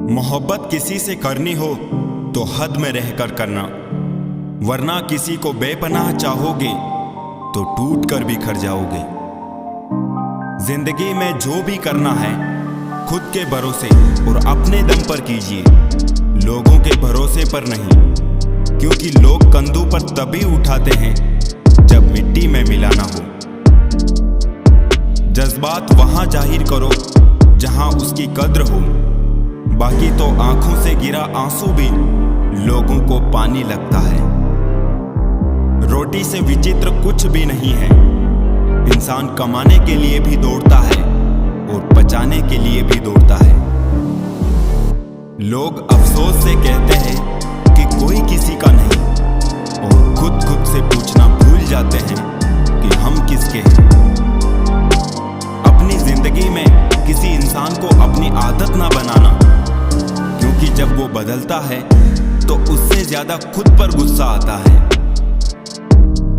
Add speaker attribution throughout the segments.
Speaker 1: मोहब्बत किसी से करनी हो तो हद में रहकर करना, वरना किसी को बेपनाह चाहोगे तो टूट कर बिखर जाओगे। जिंदगी में जो भी करना है खुद के भरोसे और अपने दम पर कीजिए, लोगों के भरोसे पर नहीं, क्योंकि लोग कंधों पर तभी उठाते हैं जब मिट्टी में मिलाना हो। जज्बात वहां जाहिर करो जहां उसकी कद्र हो, बाकी तो आंखों से गिरा आंसू भी लोगों को पानी लगता है। रोटी से विचित्र कुछ भी नहीं है, इंसान कमाने के लिए भी दौड़ता है और पचाने के लिए भी दौड़ता है। लोग अफसोस से कहते हैं कि कोई किसी का नहीं, और खुद से पूछना भूल जाते हैं कि हम किसके हैं। अपनी जिंदगी में किसी इंसान को अपनी आदत ना बनाना, क्योंकि जब वो बदलता है तो उससे ज्यादा खुद पर गुस्सा आता है।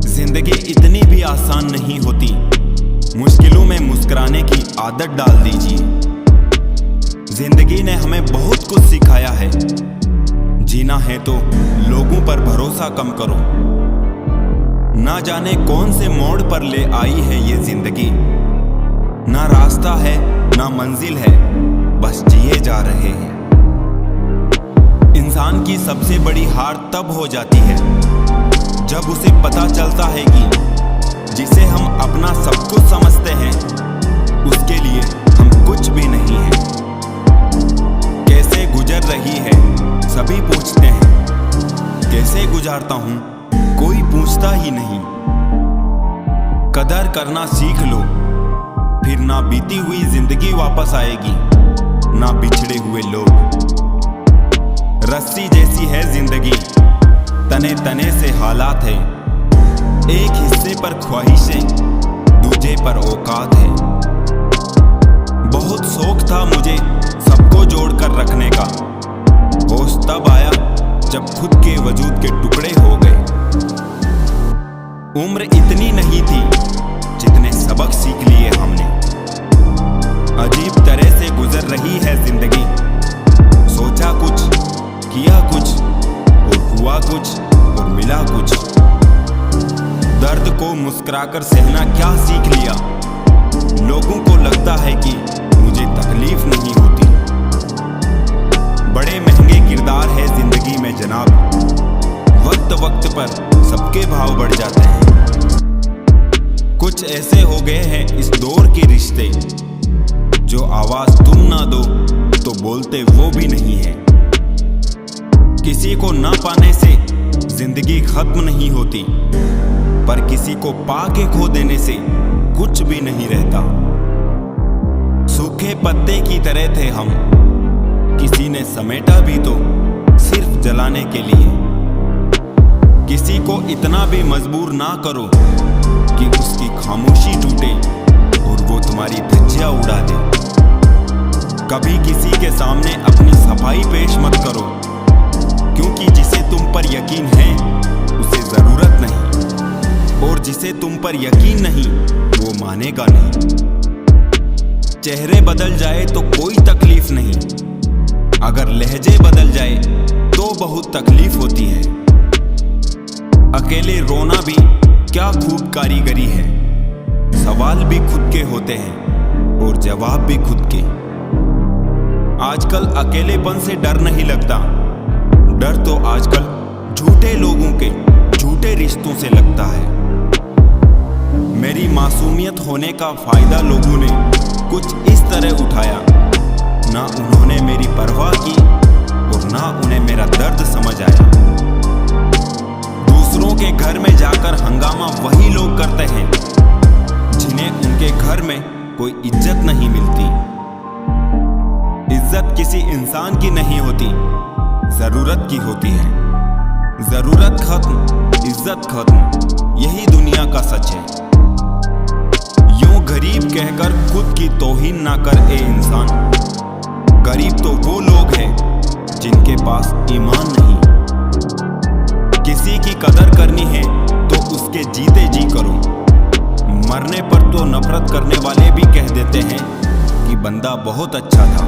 Speaker 1: जिंदगी इतनी भी आसान नहीं होती, मुश्किलों में मुस्कुराने की आदत डाल दीजिए। जिंदगी ने हमें बहुत कुछ सिखाया है, जीना है तो लोगों पर भरोसा कम करो। ना जाने कौन से मोड़ पर ले आई है ये जिंदगी, ना रास्ता है ना मंजिल है, बस जिए जा रहे हैं। इंसान की सबसे बड़ी हार तब हो जाती है जब उसे पता चलता है कि जिसे हम अपना सब कुछ समझते हैं उसके लिए हम कुछ भी नहीं हैं। कैसे गुजर रही है सभी पूछते हैं, कैसे गुजारता हूं कोई पूछता ही नहीं। कदर करना सीख लो, फिर ना बीती हुई जिंदगी वापस आएगी, ना बिछड़े हुए लोग। रस्सी जैसी है जिंदगी, तने तने से हालात है, एक हिस्से पर ख्वाहिशें, दूजे पर औकात है। बहुत शौक था मुझे सबको जोड़कर रखने का, होश तब आया जब खुद के वजूद के टुकड़े हो गए। उम्र इतनी नहीं थी जितने सबक सीख लिए हमने, अजीब तरह से गुजर रही है जिंदगी। सोचा कुछ, किया कुछ, और हुआ कुछ और मिला कुछ। दर्द को मुस्कुराकर सहना क्या सीख लिया, लोगों को लगता है कि मुझे तकलीफ नहीं होती। बड़े महंगे किरदार है जिंदगी में जनाब, वक्त वक्त पर सबके भाव बढ़ जाते हैं। कुछ ऐसे हो गए हैं इस दौर के रिश्ते, जो आवाज तुम ना दो तो बोलते वो भी नहीं है। किसी को ना पाने से जिंदगी खत्म नहीं होती, पर किसी को पाके खो देने से कुछ भी नहीं रहता। सूखे पत्ते की तरह थे हम, किसी ने समेटा भी तो सिर्फ जलाने के लिए। किसी को इतना भी मजबूर ना करो कि उसकी खामोशी टूटे और वो तुम्हारी धज्जियां उड़ा दे। कभी किसी के सामने अपनी सफाई पेश मत करो, क्योंकि जिसे तुम पर यकीन है उसे जरूरत नहीं, और जिसे तुम पर यकीन नहीं वो मानेगा नहीं। चेहरे बदल जाए तो कोई तकलीफ नहीं, अगर लहजे बदल जाए तो बहुत तकलीफ होती है। अकेले रोना भी क्या खूब कारीगरी है, सवाल भी खुद के होते हैं और जवाब भी खुद के। आजकल अकेलेपन से डर नहीं लगता, डर तो आजकल झूठे लोगों के झूठे रिश्तों से लगता है। मेरी मासूमियत होने का फायदा लोगों ने कुछ इस तरह उठाया, ना उन्होंने मेरी परवाह की और ना उन्हें मेरा दर्द समझ आया। दूसरों के घर में जाकर हंगामा वही लोग करते हैं जिन्हें उनके घर में कोई इज्जत नहीं मिलती। इज्जत किसी इंसान की नहीं होती, जरूरत की होती है। जरूरत खत्म, इज्जत खत्म, यही दुनिया का सच है। यूं गरीब कहकर खुद की तौहीन ना कर ए इंसान, गरीब तो वो लोग हैं जिनके पास ईमान नहीं। किसी की कदर करनी है तो उसके जीते जी करो, मरने पर तो नफरत करने वाले भी कह देते हैं कि बंदा बहुत अच्छा था।